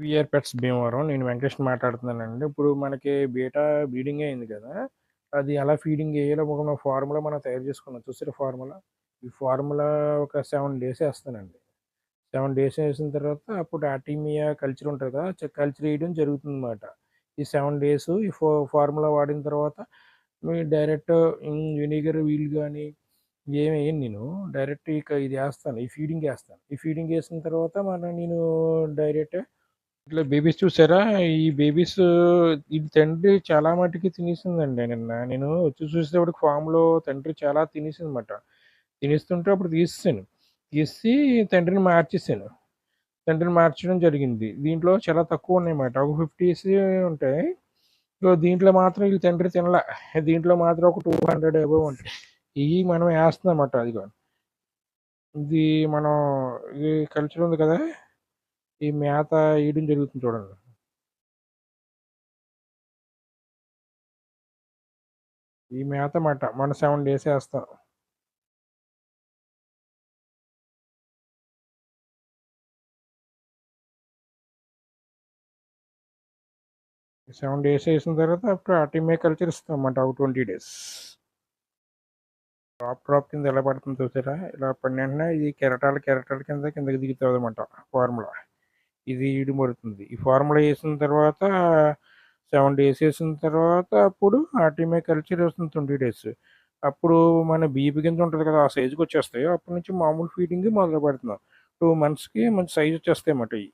VR pets Bhimavaram. నేను వెంకటేష్ మాట్లాడుతున్నానండి. ఇప్పుడు మనకి బీటా బ్రీడింగ్ అయింది కదా! అది ఎలా ఫీడింగ్ ఎయ్యాలో ఒక ఫార్ములా మనం తయారు చేసుకున్నాం. చూసారా ఫార్ములా? ఈ ఫార్ములా ఒక 7 డేస్ ఏస్తానండి. 7 డేస్ ఏసిన తర్వాత అప్పుడు ఆర్టిమియా కల్చర్ ఉంటది కదా! కల్చర్ ఎయడం జరుగుతుందన్నమాట. ఈ 7 డేస్ ఈ ఫార్ములా వాడిన తర్వాత డైరెక్ట్ వినిగర్ వీళ్ళు గాని ఏమి ఎయను నేను. డైరెక్ట్ ఇక ఇది ఏస్తాను. ఈ ఫీడింగ్ ఏస్తాను. ఈ ఫీడింగ్ ఏసిన తర్వాత నేను డైరెక్ట్ ఇట్లా బేబీస్ చూసారా? ఈ బేబీస్ ఇది తండ్రి చాలా మటికి తినేసిందండి నిన్న. నేను వచ్చి చూసేటప్పటికి ఫామ్‌లో తండ్రి చాలా తినేసిందన్నమాట. తినేస్తుంటే అప్పుడు తీసేసాను. తీసేసి తండ్రిని మార్చేసాను. తండ్రిని మార్చడం జరిగింది. దీంట్లో చాలా తక్కువున్నాయన్నమాట. ఒక 50స్ ఉంటాయి. ఇగో దీంట్లో మాత్రం ఈళ్ళ తండ్రి తినలా. దీంట్లో మాత్రం ఒక 200 అబోవ్ ఉంటాయి. ఇయి మనం ఏస్తున్నామన్నమాట. అదిగో. ఇది మనం ఈ కల్చర్ ఉంది కదా! ఈ మేత ఎయడం జరుగుతుంది చూడండి. ఈ మేత మాట. మన 7 డేస్ ఏస్తాం. 7 డేస్ ఏసిన తర్వాత అప్పుడు ఆర్టిమియా కల్చర్ ఇస్తామన్నమాట. ఒక 20 డేస్. డ్రాప్ కింద ఎలా పడుతుందో చూసారా? ఇలా పడిన వెంటనే ఇది కెరటాల కింద కిందకి దిగుతదన్నమాట ఫార్ములా. ఇది ఈడు పడుతుంది. ఈ ఫార్ములా ఏసిన తర్వాత 7 డేస్ ఏసిన తర్వాత అప్పుడు ఆర్టిమియా కల్చర్ వస్తుంది 20 డేస్. అప్పుడు మన బియ్యపు గింజ ఉంటది కదా! ఆ సైజ్‌కొచ్చేస్తాయి. అప్పటి నుంచి మామూలు ఫీడింగ్ మొదలు పెడుతున్నాం. 2 మంత్స్‌కి మంచి సైజ్ వచ్చేస్తాయన్నమాట ఇయి.